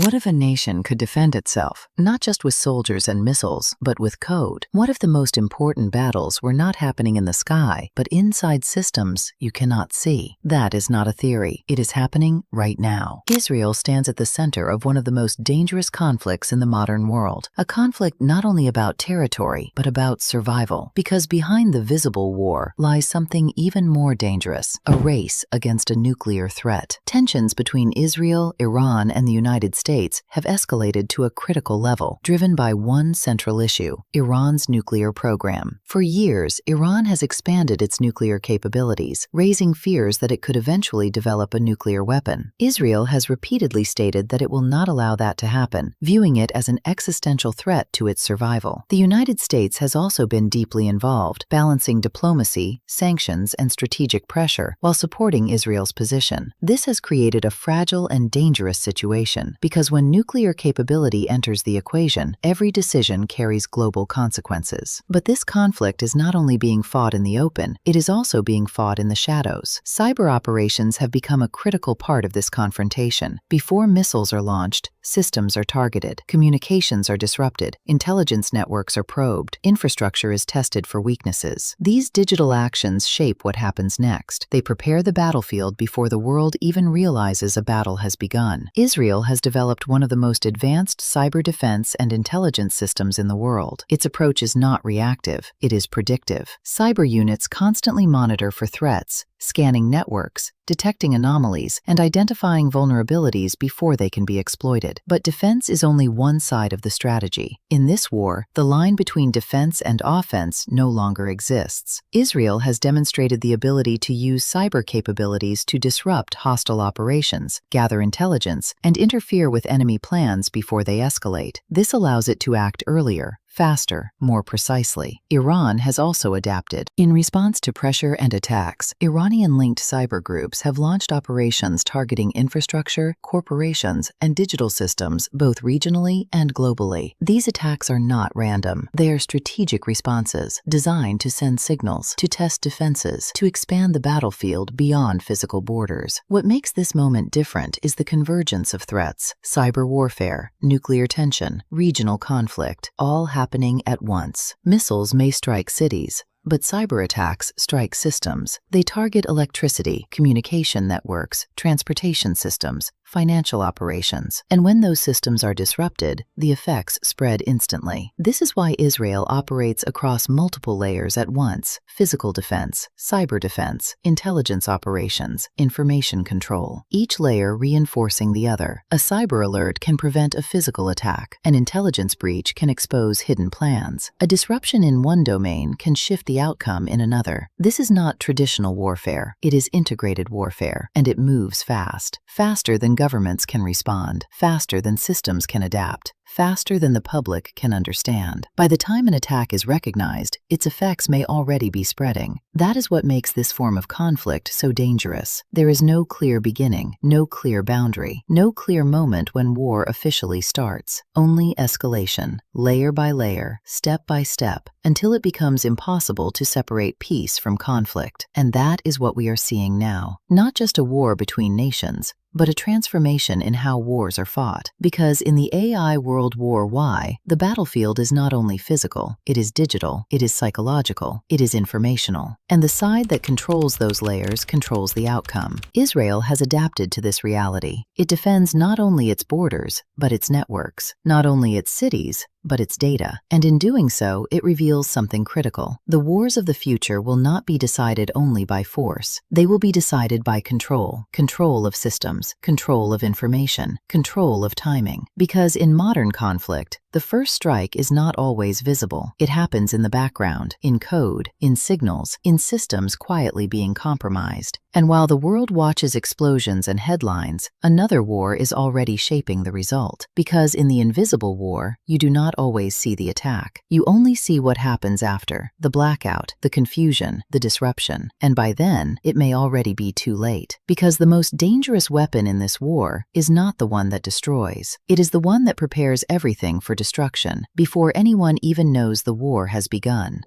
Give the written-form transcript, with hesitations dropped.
What if a nation could defend itself, not just with soldiers and missiles, but with code? What if the most important battles were not happening in the sky, but inside systems you cannot see? That is not a theory. It is happening right now. Israel stands at the center of one of the most dangerous conflicts in the modern world. A conflict not only about territory, but about survival. Because behind the visible war lies something even more dangerous, a race against a nuclear threat. Tensions between Israel, Iran, and the United States have escalated to a critical level, driven by one central issue: Iran's nuclear program. For years, Iran has expanded its nuclear capabilities, raising fears that it could eventually develop a nuclear weapon. Israel has repeatedly stated that it will not allow that to happen, viewing it as an existential threat to its survival. The United States has also been deeply involved, balancing diplomacy, sanctions, and strategic pressure while supporting Israel's position. This has created a fragile and dangerous situation, because when nuclear capability enters the equation, every decision carries global consequences. But this conflict is not only being fought in the open, it is also being fought in the shadows. Cyber operations have become a critical part of this confrontation. Before missiles are launched, systems are targeted, communications are disrupted, intelligence networks are probed, infrastructure is tested for weaknesses. These digital actions shape what happens next. They prepare the battlefield before the world even realizes a battle has begun. Israel has developed one of the most advanced cyber defense and intelligence systems in the world. Its approach is not reactive, it is predictive. Cyber units constantly monitor for threats, scanning networks, detecting anomalies, and identifying vulnerabilities before they can be exploited. But defense is only one side of the strategy. In this war, the line between defense and offense no longer exists. Israel has demonstrated the ability to use cyber capabilities to disrupt hostile operations, gather intelligence, and interfere with enemy plans before they escalate. This allows it to act earlier, faster, more precisely. Iran has also adapted. In response to pressure and attacks, Iranian-linked cyber groups have launched operations targeting infrastructure, corporations, and digital systems both regionally and globally. These attacks are not random. They are strategic responses designed to send signals, to test defenses, to expand the battlefield beyond physical borders. What makes this moment different is the convergence of threats: cyber warfare, nuclear tension, regional conflict, all happening at once. Missiles may strike cities, but cyber attacks strike systems. They target electricity, communication networks, transportation systems, financial operations. And when those systems are disrupted, the effects spread instantly. This is why Israel operates across multiple layers at once: physical defense, cyber defense, intelligence operations, information control, each layer reinforcing the other. A cyber alert can prevent a physical attack. An intelligence breach can expose hidden plans. A disruption in one domain can shift the outcome in another. This is not traditional warfare. It is integrated warfare, and it moves fast. Faster than governments can respond, faster than systems can adapt, faster than the public can understand. By the time an attack is recognized, its effects may already be spreading. That is what makes this form of conflict so dangerous. There is no clear beginning, no clear boundary, no clear moment when war officially starts. Only escalation, layer by layer, step by step, until it becomes impossible to separate peace from conflict. And that is what we are seeing now. Not just a war between nations, but a transformation in how wars are fought. Because in the AI World War Y, the battlefield is not only physical, it is digital, it is psychological, it is informational. And the side that controls those layers controls the outcome. Israel has adapted to this reality. It defends not only its borders, but its networks, not only its cities, but its data. And in doing so, it reveals something critical. The wars of the future will not be decided only by force. They will be decided by control. Control of systems, control of information, control of timing. Because in modern conflict, the first strike is not always visible. It happens in the background, in code, in signals, in systems quietly being compromised. And while the world watches explosions and headlines, another war is already shaping the result. Because in the invisible war, you do not always see the attack. You only see what happens after: the blackout, the confusion, the disruption. And by then, it may already be too late. Because the most dangerous weapon in this war is not the one that destroys. It is the one that prepares everything for destruction before anyone even knows the war has begun.